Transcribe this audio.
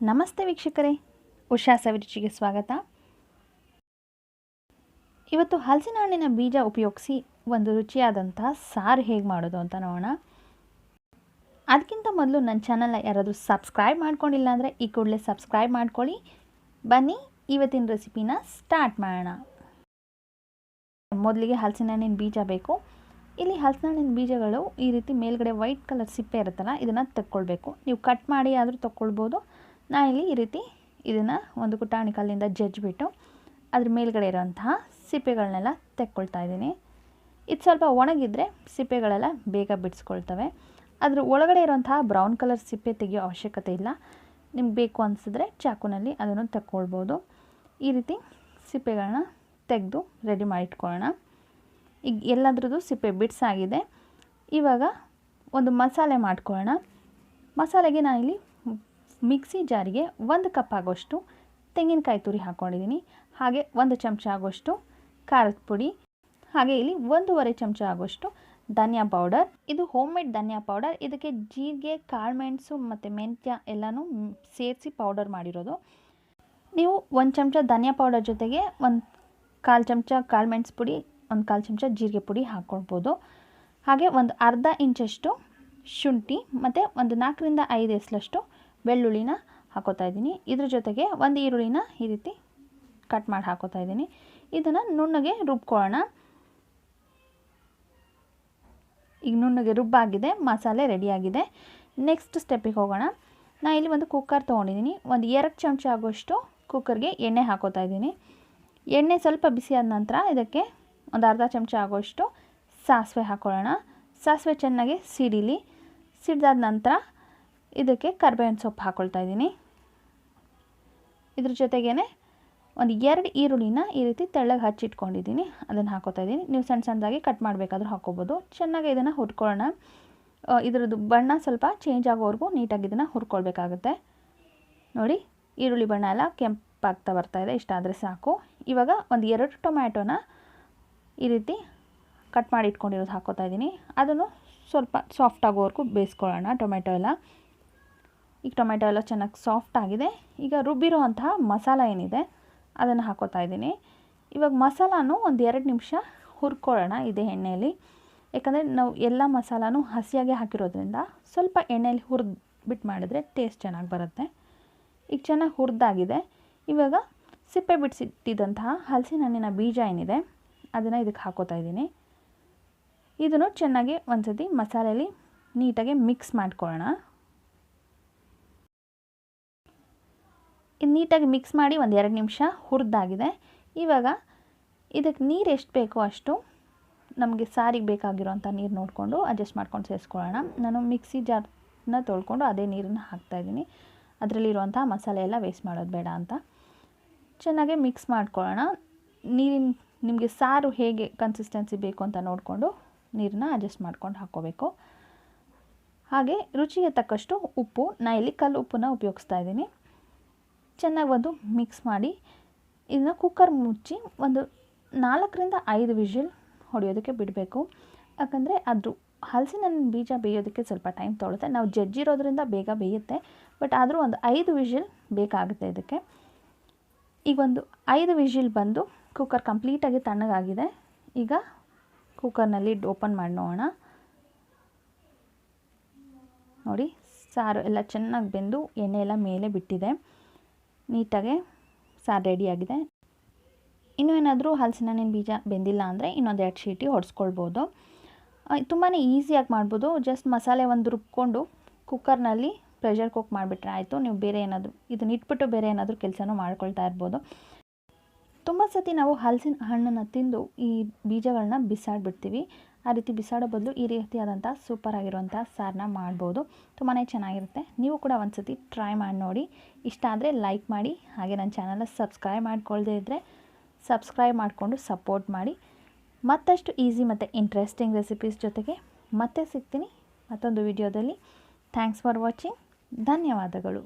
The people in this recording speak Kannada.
ನಮಸ್ತೆ ವೀಕ್ಷಕರೇ, ಉಷಾ ಸವಿರುಚಿಗೆ ಸ್ವಾಗತ. ಇವತ್ತು ಹಲಸಿನ ಹಣ್ಣಿನ ಬೀಜ ಉಪಯೋಗಿಸಿ ಒಂದು ರುಚಿಯಾದಂತಹ ಸಾರು ಹೇಗೆ ಮಾಡೋದು ಅಂತ ನೋಡೋಣ. ಅದಕ್ಕಿಂತ ಮೊದಲು ನನ್ನ ಚಾನಲ್ನ ಯಾರಾದರೂ ಸಬ್ಸ್ಕ್ರೈಬ್ ಮಾಡ್ಕೊಂಡಿಲ್ಲ ಅಂದರೆ ಈ ಕೂಡಲೇ ಸಬ್ಸ್ಕ್ರೈಬ್ ಮಾಡ್ಕೊಳ್ಳಿ. ಬನ್ನಿ ಇವತ್ತಿನ ರೆಸಿಪಿನ ಸ್ಟಾರ್ಟ್ ಮಾಡೋಣ. ಮೊದಲಿಗೆ ಹಲಸಿನ ಹಣ್ಣಿನ ಬೀಜ ಬೇಕು. ಇಲ್ಲಿ ಹಲಸಿನ ಹಣ್ಣಿನ ಬೀಜಗಳು ಈ ರೀತಿ ಮೇಲ್ಗಡೆ ವೈಟ್ ಕಲರ್ ಸಿಪ್ಪೆ ಇರುತ್ತಲ್ಲ, ಇದನ್ನು ತೆಕ್ಕೊಳ್ಬೇಕು. ನೀವು ಕಟ್ ಮಾಡಿ ಆದರೂ ತೊಗೊಳ್ಬೋದು. ನಾನಿಲ್ಲಿ ಈ ರೀತಿ ಇದನ್ನು ಒಂದು ಕುಟಾಣಿ ಕಲ್ಲಿಂದ ಜಜ್ಜಿಬಿಟ್ಟು ಅದ್ರ ಮೇಲ್ಗಡೆ ಇರೋಂತಹ ಸಿಪ್ಪೆಗಳನ್ನೆಲ್ಲ ತೆಕ್ಕೊಳ್ತಾ ಇದ್ದೀನಿ. ಇದು ಸ್ವಲ್ಪ ಒಣಗಿದ್ರೆ ಸಿಪ್ಪೆಗಳೆಲ್ಲ ಬೇಗ ಬಿಡಿಸ್ಕೊಳ್ತವೆ. ಅದ್ರ ಒಳಗಡೆ ಇರೋಂತಹ ಬ್ರೌನ್ ಕಲರ್ ಸಿಪ್ಪೆ ತೆಗೆಯೋ ಅವಶ್ಯಕತೆ ಇಲ್ಲ. ನಿಮ್ಗೆ ಬೇಕು ಅನಿಸಿದ್ರೆ ಚಾಕುನಲ್ಲಿ ಅದನ್ನು ತೆಕ್ಕೊಳ್ಬೋದು. ಈ ರೀತಿ ಸಿಪ್ಪೆಗಳನ್ನ ತೆಗೆದು ರೆಡಿ ಮಾಡಿಟ್ಕೊಳ್ಳೋಣ. ಈಗ ಎಲ್ಲದ್ರದ್ದು ಸಿಪ್ಪೆ ಬಿಡಿಸಾಗಿದೆ. ಇವಾಗ ಒಂದು ಮಸಾಲೆ ಮಾಡ್ಕೊಳ್ಳೋಣ. ಮಸಾಲೆಗೆ ನಾನಿಲ್ಲಿ ಮಿಕ್ಸಿ ಜಾರಿಗೆ 1 ಕಪ್ ಆಗೋಷ್ಟು ತೆಂಗಿನಕಾಯಿ ತುರಿ ಹಾಕ್ಕೊಂಡಿದ್ದೀನಿ. ಹಾಗೆ 1 ಚಮಚ ಆಗೋಷ್ಟು ಖಾರದ ಪುಡಿ, ಹಾಗೆ ಇಲ್ಲಿ 1.5 ಚಮಚ ಆಗೋಷ್ಟು ಧನಿಯಾ ಪೌಡರ್. ಇದು ಹೋಮ್ ಮೇಡ್ ಧನಿಯಾ ಪೌಡರ್. ಇದಕ್ಕೆ ಜೀರಿಗೆ, ಕಾಳುಮೆಣಸು ಮತ್ತು ಮೆಂತ್ಯ ಎಲ್ಲನೂ ಸೇರಿಸಿ ಪೌಡರ್ ಮಾಡಿರೋದು. ನೀವು 1 ಚಮಚ ಧನಿಯಾ ಪೌಡರ್ ಜೊತೆಗೆ 1/4 ಚಮಚ ಕಾಳುಮೆಣಸು ಪುಡಿ, 1/4 ಚಮಚ ಜೀರಿಗೆ ಪುಡಿ ಹಾಕ್ಕೊಳ್ಬೋದು. ಹಾಗೆ ಒಂದು ಅರ್ಧ ಇಂಚಷ್ಟು ಶುಂಠಿ ಮತ್ತು ಒಂದು 4ರಿಂದ 5 ಎಸಳಷ್ಟು ಬೆಳ್ಳುಳ್ಳಿನ ಹಾಕೋತಾ ಇದ್ದೀನಿ. ಇದ್ರ ಜೊತೆಗೆ ಒಂದು ಈರುಳ್ಳಿನ ಈ ರೀತಿ ಕಟ್ ಮಾಡಿ ಹಾಕೋತಾ ಇದ್ದೀನಿ. ಇದನ್ನು ನುಣ್ಣಗೆ ರುಬ್ಕೊಳ್ಳೋಣ. ಈಗ ನುಣ್ಣಗೆ ರುಬ್ಬಾಗಿದೆ, ಮಸಾಲೆ ರೆಡಿಯಾಗಿದೆ. ನೆಕ್ಸ್ಟ್ ಸ್ಟೆಪ್ಪಿಗೆ ಹೋಗೋಣ. ನಾನು ಇಲ್ಲಿ ಒಂದು ಕುಕ್ಕರ್ ತೊಗೊಂಡಿದ್ದೀನಿ. ಒಂದು 2 ಚಮಚ ಆಗೋಷ್ಟು ಕುಕ್ಕರ್ಗೆ ಎಣ್ಣೆ ಹಾಕೋತಾ ಇದ್ದೀನಿ. ಎಣ್ಣೆ ಸ್ವಲ್ಪ ಬಿಸಿಯಾದ ನಂತರ ಇದಕ್ಕೆ ಒಂದು ಅರ್ಧ ಚಮಚ ಆಗೋಷ್ಟು ಸಾಸಿವೆ ಹಾಕ್ಕೊಳ್ಳೋಣ. ಸಾಸಿವೆ ಚೆನ್ನಾಗಿ ಸಿಡಿಲಿ. ಸಿಡಿದಾದ ನಂತರ ಇದಕ್ಕೆ ಕರಿಬೇವಿನ ಸೊಪ್ಪು ಹಾಕ್ಕೊಳ್ತಾ ಇದ್ದೀನಿ. ಇದ್ರ ಜೊತೆಗೇ ಒಂದು 2 ಈರುಳ್ಳಿನ ಈ ರೀತಿ ತೆಳ್ಳಗೆ ಹಚ್ಚಿಟ್ಕೊಂಡಿದ್ದೀನಿ, ಅದನ್ನು ಹಾಕೋತಾ ಇದ್ದೀನಿ. ನೀವು ಸಣ್ಣ ಸಣ್ಣದಾಗಿ ಕಟ್ ಮಾಡಬೇಕಾದ್ರೂ ಹಾಕ್ಕೋಬೋದು. ಚೆನ್ನಾಗಿ ಇದನ್ನು ಹುರ್ಕೊಳ್ಳೋಣ. ಇದ್ರದ್ದು ಬಣ್ಣ ಸ್ವಲ್ಪ ಚೇಂಜ್ ಆಗೋವರೆಗೂ ನೀಟಾಗಿ ಇದನ್ನು ಹುರ್ಕೊಳ್ಬೇಕಾಗುತ್ತೆ. ನೋಡಿ, ಈರುಳ್ಳಿ ಬಣ್ಣ ಎಲ್ಲ ಕೆಂಪಾಗ್ತಾ ಬರ್ತಾಯಿದೆ. ಇಷ್ಟಾದರೆ ಸಾಕು. ಇವಾಗ ಒಂದು 2 ಟೊಮ್ಯಾಟೋನ ಈ ರೀತಿ ಕಟ್ ಮಾಡಿ ಇಟ್ಕೊಂಡಿರೋದು ಹಾಕೋತಾ ಇದ್ದೀನಿ. ಅದನ್ನು ಸ್ವಲ್ಪ ಸಾಫ್ಟ್ ಆಗೋವರೆಗೂ ಬೇಯಿಸ್ಕೊಳ್ಳೋಣ ಟೊಮೆಟೊ ಎಲ್ಲ. ಈಗ ಟೊಮೆಟೊ ಎಲ್ಲ ಚೆನ್ನಾಗಿ ಸಾಫ್ಟ್ ಆಗಿದೆ. ಈಗ ರುಬ್ಬಿರೋ ಅಂತಹ ಮಸಾಲ ಏನಿದೆ ಅದನ್ನು ಹಾಕೋತಾ ಇದ್ದೀನಿ. ಇವಾಗ ಮಸಾಲಾನು ಒಂದು 2 ನಿಮಿಷ ಹುರ್ಕೊಳ್ಳೋಣ ಇದೇ ಎಣ್ಣೆಯಲ್ಲಿ. ಯಾಕಂದರೆ ನಾವು ಎಲ್ಲ ಮಸಾಲಾನು ಹಸಿಯಾಗೆ ಹಾಕಿರೋದ್ರಿಂದ ಸ್ವಲ್ಪ ಎಣ್ಣೆಯಲ್ಲಿ ಹುರಿದ್ಬಿಟ್ಟು ಮಾಡಿದ್ರೆ ಟೇಸ್ಟ್ ಚೆನ್ನಾಗಿ ಬರುತ್ತೆ. ಈಗ ಚೆನ್ನಾಗಿ ಹುರಿದಾಗಿದೆ. ಇವಾಗ ಸಿಪ್ಪೆ ಬಿಡಿಸಿಟ್ಟಿದ್ದಂತಹ ಹಲಸಿನ ಹಣ್ಣಿನ ಬೀಜ ಏನಿದೆ ಅದನ್ನು ಇದಕ್ಕೆ ಹಾಕೋತಾ ಇದ್ದೀನಿ. ಇದನ್ನು ಚೆನ್ನಾಗಿ ಒಂದು ಸತಿ ಮಸಾಲೆಯಲ್ಲಿ ನೀಟಾಗಿ ಮಿಕ್ಸ್ ಮಾಡ್ಕೊಳ್ಳೋಣ. ಇದು ನೀಟಾಗಿ ಮಿಕ್ಸ್ ಮಾಡಿ ಒಂದು 2 ನಿಮಿಷ ಹುರಿದಾಗಿದೆ. ಇವಾಗ ಇದಕ್ಕೆ ನೀರು ಎಷ್ಟು ಬೇಕೋ ಅಷ್ಟು ನಮಗೆ ಸಾರಿಗೆ ಬೇಕಾಗಿರೋಂಥ ನೀರು ನೋಡಿಕೊಂಡು ಅಡ್ಜಸ್ಟ್ ಮಾಡ್ಕೊಂಡು ಸೇರಿಸ್ಕೊಳ್ಳೋಣ. ನಾನು ಮಿಕ್ಸಿ ಜಾರ್ನ ತೊಳ್ಕೊಂಡು ಅದೇ ನೀರನ್ನು ಹಾಕ್ತಾಯಿದ್ದೀನಿ. ಅದರಲ್ಲಿರುವಂಥ ಮಸಾಲೆ ಎಲ್ಲ ವೇಸ್ಟ್ ಮಾಡೋದು ಬೇಡ ಅಂತ. ಚೆನ್ನಾಗಿ ಮಿಕ್ಸ್ ಮಾಡ್ಕೊಳ್ಳೋಣ. ನೀರಿನ ನಿಮಗೆ ಸಾರು ಹೇಗೆ ಕನ್ಸಿಸ್ಟೆನ್ಸಿ ಬೇಕು ಅಂತ ನೋಡಿಕೊಂಡು ನೀರನ್ನ ಅಡ್ಜಸ್ಟ್ ಮಾಡ್ಕೊಂಡು ಹಾಕ್ಕೋಬೇಕು. ಹಾಗೆ ರುಚಿಗೆ ತಕ್ಕಷ್ಟು ಉಪ್ಪು, ನಾನು ಇಲ್ಲಿ ಕಲ್ಲು ಉಪ್ಪನ್ನ ಉಪಯೋಗಿಸ್ತಾ ಇದ್ದೀನಿ. ಚೆನ್ನಾಗಿ ಒಂದು ಮಿಕ್ಸ್ ಮಾಡಿ ಇದನ್ನ ಕುಕ್ಕರ್ ಮುಚ್ಚಿ ಒಂದು 4ರಿಂದ 5 ವಿಷಲ್ ಹೊಡೆಯೋದಕ್ಕೆ ಬಿಡಬೇಕು. ಯಾಕಂದರೆ ಅದು ಹಲಸಿನ ಹಣ್ಣಿನ ಬೀಜ ಬೇಯೋದಕ್ಕೆ ಸ್ವಲ್ಪ ಟೈಮ್ ತೊಗೊಳುತ್ತೆ. ನಾವು ಜಜ್ಜಿರೋದ್ರಿಂದ ಬೇಗ ಬೇಯುತ್ತೆ, ಬಟ್ ಆದರೂ ಒಂದು 5 ವಿಷಲ್ ಬೇಕಾಗುತ್ತೆ ಇದಕ್ಕೆ. ಈಗ ಒಂದು 5 ವಿಷಲ್ ಬಂದು ಕುಕ್ಕರ್ ಕಂಪ್ಲೀಟಾಗಿ ತಣ್ಣಗಾಗಿದೆ. ಈಗ ಕುಕ್ಕರ್ನಲ್ಲಿ ಓಪನ್ ಮಾಡಿ ನೋಡೋಣ. ನೋಡಿ, ಸಾರು ಎಲ್ಲ ಚೆನ್ನಾಗಿ ಬೆಂದು ಎಣ್ಣೆ ಎಲ್ಲ ಮೇಲೆ ಬಿಟ್ಟಿದೆ. ನೀಟಾಗಿ ಸಾರು ರೆಡಿಯಾಗಿದೆ. ಇನ್ನೂ ಏನಾದರೂ ಹಲಸಿನ ಹಣ್ಣಿನ ಬೀಜ ಬೆಂದಿಲ್ಲ ಅಂದರೆ ಇನ್ನೊಂದು 2 ಶೀಟಿ ಹೊಡೆಸ್ಕೊಳ್ಬೋದು. ತುಂಬಾ ಈಸಿಯಾಗಿ ಮಾಡ್ಬೋದು. ಜಸ್ಟ್ ಮಸಾಲೆ ಒಂದು ರುಬ್ಕೊಂಡು ಕುಕ್ಕರ್ನಲ್ಲಿ ಪ್ರೆಷರ್ ಕುಕ್ ಮಾಡಿಬಿಟ್ರೆ ಆಯಿತು. ನೀವು ಬೇರೆ ಏನಾದರೂ ಇದನ್ನ ಇಟ್ಬಿಟ್ಟು ಬೇರೆ ಏನಾದರೂ ಕೆಲಸನೂ ಮಾಡ್ಕೊಳ್ತಾ ಇರ್ಬೋದು. ತುಂಬ ಸತಿ ನಾವು ಹಲಸಿನ ಹಣ್ಣನ್ನು ತಿಂದು ಈ ಬೀಜಗಳನ್ನ ಬಿಸಾಡಿಬಿಡ್ತೀವಿ. ಆ ರೀತಿ ಬಿಸಾಡೋ ಬದಲು ಈ ರೀತಿಯಾದಂಥ ಸೂಪರ್ ಆಗಿರುವಂಥ ಸಾರನ್ನ ಮಾಡ್ಬೋದು. ತುಂಬಾ ಚೆನ್ನಾಗಿರುತ್ತೆ. ನೀವು ಕೂಡ ಒಂದು ಸತಿ ಟ್ರೈ ಮಾಡಿ ನೋಡಿ. ಇಷ್ಟ ಆದರೆ ಲೈಕ್ ಮಾಡಿ. ಹಾಗೆ ನನ್ನ ಚಾನಲ್ನ ಸಬ್ಸ್ಕ್ರೈಬ್ ಮಾಡ್ಕೊಳ್ಳದೇ ಇದ್ದರೆ ಸಬ್ಸ್ಕ್ರೈಬ್ ಮಾಡಿಕೊಂಡು ಸಪೋರ್ಟ್ ಮಾಡಿ. ಮತ್ತಷ್ಟು ಈಸಿ ಮತ್ತು ಇಂಟ್ರೆಸ್ಟಿಂಗ್ ರೆಸಿಪೀಸ್ ಜೊತೆಗೆ ಮತ್ತೆ ಸಿಗ್ತೀನಿ ಮತ್ತೊಂದು ವಿಡಿಯೋದಲ್ಲಿ. Thanks for watching. ಧನ್ಯವಾದಗಳು.